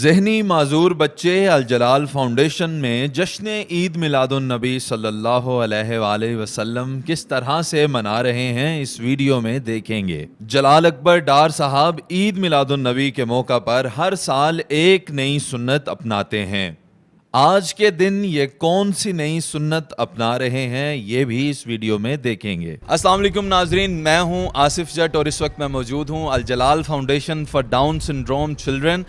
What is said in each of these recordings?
ذہنی معذور بچے الجلال فاؤنڈیشن میں جشن عید میلاد النبی صلی اللہ علیہ وآلہ وسلم کس طرح سے منا رہے ہیں اس ویڈیو میں دیکھیں گے۔ جلال اکبر ڈار صاحب عید میلاد النبی کے موقع پر ہر سال ایک نئی سنت اپناتے ہیں۔ آج کے دن یہ کون سی نئی سنت اپنا رہے ہیں یہ بھی اس ویڈیو میں دیکھیں گے۔ السلام علیکم ناظرین، میں ہوں آصف جٹ اور اس وقت میں موجود ہوں الجلال foundation for down syndrome children.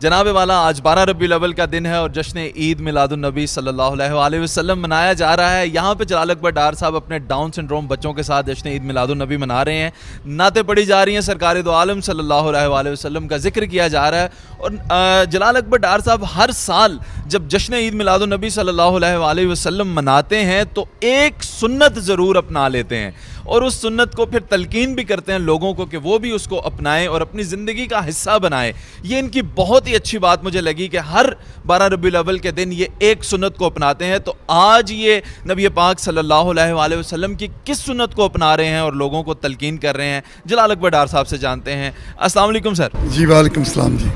جناب والا، آج 12 ربیع الاول کا دن ہے اور جشن عید میلاد النبی صلی اللہ علیہ وآلہ وسلم منایا جا رہا ہے۔ یہاں پہ جلال اکبر ڈار صاحب اپنے ڈاؤن سنڈروم بچوں کے ساتھ جشن عید میلاد النبی منا رہے ہیں، نعتیں پڑھی جا رہی ہیں، سرکار دو عالم صلی اللہ علیہ وآلہ وسلم کا ذکر کیا جا رہا ہے۔ اور جلال اکبر ڈار صاحب ہر سال جب جشن عید میلاد النبی صلی اللہ علیہ وآلہ وسلم مناتے ہیں تو ایک سنت ضرور اپنا لیتے ہیں اور اس سنت کو پھر تلقین بھی کرتے ہیں لوگوں کو کہ وہ بھی اس کو اپنائیں اور اپنی زندگی کا حصہ بنائیں۔ یہ ان کی بہت ہی اچھی بات مجھے لگی کہ ہر 12 ربیع الاول کے دن یہ ایک سنت کو اپناتے ہیں۔ تو آج یہ نبی پاک صلی اللہ علیہ وآلہ وسلم کی کس سنت کو اپنا رہے ہیں اور لوگوں کو تلقین کر رہے ہیں، جلال اکبر ڈار صاحب سے جانتے ہیں۔ السلام علیکم سر۔ جی وعلیکم السلام جی۔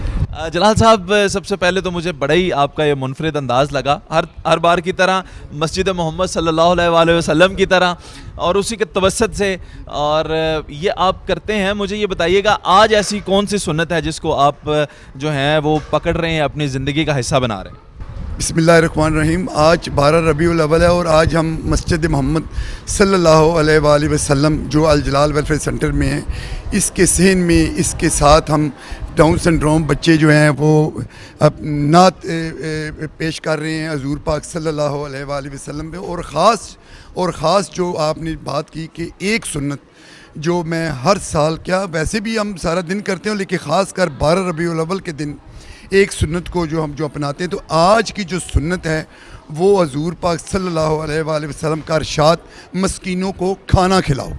جلال صاحب، سب سے پہلے تو مجھے بڑا ہی آپ کا یہ منفرد انداز لگا، ہر بار کی طرح مسجد محمد صلی اللہ علیہ وآلہ وسلم کی طرح اور اسی کے توسط سے، اور یہ آپ کرتے ہیں۔ مجھے یہ بتائیے گا آج ایسی کون سی سنت ہے جس کو آپ جو ہیں وہ پکڑ رہے ہیں، اپنی زندگی کا حصہ بنا رہے ہیں؟ بسم اللہ الرحمن الرحیم۔ آج 12 ربیع الاول ہے اور آج ہم مسجد محمد صلی اللہ علیہ وآلہ وسلم جو الجلال ویلفیئر سینٹر میں ہیں، اس کے صحن میں اس کے ساتھ ہم ڈاؤن سنڈروم بچے جو ہیں وہ نعت پیش کر رہے ہیں حضور پاک صلی اللہ علیہ وآلہ وسلم پہ، اور خاص جو آپ نے بات کی کہ ایک سنت جو میں ہر سال، کیا ویسے بھی ہم سارا دن کرتے ہیں لیکن خاص کر 12 ربیع الاول کے دن ایک سنت کو جو ہم اپناتے ہیں، تو آج کی جو سنت ہے وہ حضور پاک صلی اللہ علیہ وآلہ وسلم کا ارشاد مسکینوں کو کھانا کھلاؤ۔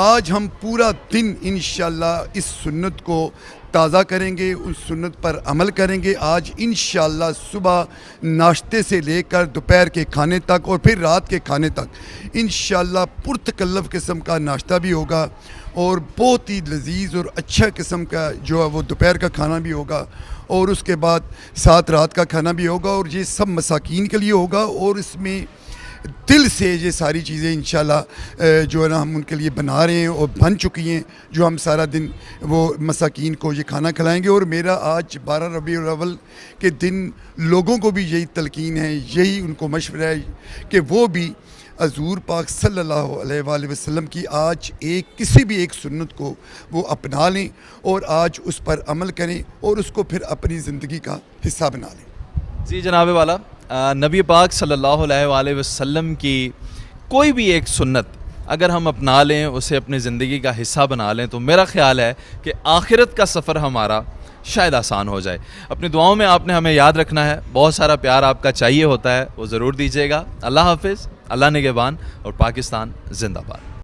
آج ہم پورا دن انشاءاللہ اس سنت کو تازہ کریں گے، اس سنت پر عمل کریں گے۔ آج انشاءاللہ صبح ناشتے سے لے کر دوپہر کے کھانے تک اور پھر رات کے کھانے تک انشاءاللہ پرتکلف قسم کا ناشتہ بھی ہوگا اور بہت ہی لذیذ اور اچھا قسم کا جو ہے وہ دوپہر کا کھانا بھی ہوگا اور اس کے بعد ساتھ رات کا کھانا بھی ہوگا، اور یہ سب مساکین کے لیے ہوگا۔ اور اس میں دل سے یہ ساری چیزیں انشاءاللہ جو ہے نا ہم ان کے لیے بنا رہے ہیں اور بن چکی ہیں، جو ہم سارا دن وہ مساکین کو یہ کھانا کھلائیں گے۔ اور میرا آج 12 ربیع الاول کے دن لوگوں کو بھی یہی تلقین ہے، یہی ان کو مشورہ ہے کہ وہ بھی حضور پاک صلی اللہ علیہ وآلہ وسلم کی آج کسی بھی ایک سنت کو وہ اپنا لیں اور آج اس پر عمل کریں اور اس کو پھر اپنی زندگی کا حصہ بنا لیں۔ جی جناب والا، نبی پاک صلی اللہ علیہ وآلہ وسلم کی کوئی بھی ایک سنت اگر ہم اپنا لیں، اسے اپنی زندگی کا حصہ بنا لیں، تو میرا خیال ہے کہ آخرت کا سفر ہمارا شاید آسان ہو جائے۔ اپنی دعاؤں میں آپ نے ہمیں یاد رکھنا ہے، بہت سارا پیار آپ کا چاہیے ہوتا ہے، وہ ضرور دیجیے گا۔ اللہ حافظ، اللہ نگہبان، اور پاکستان زندہ باد۔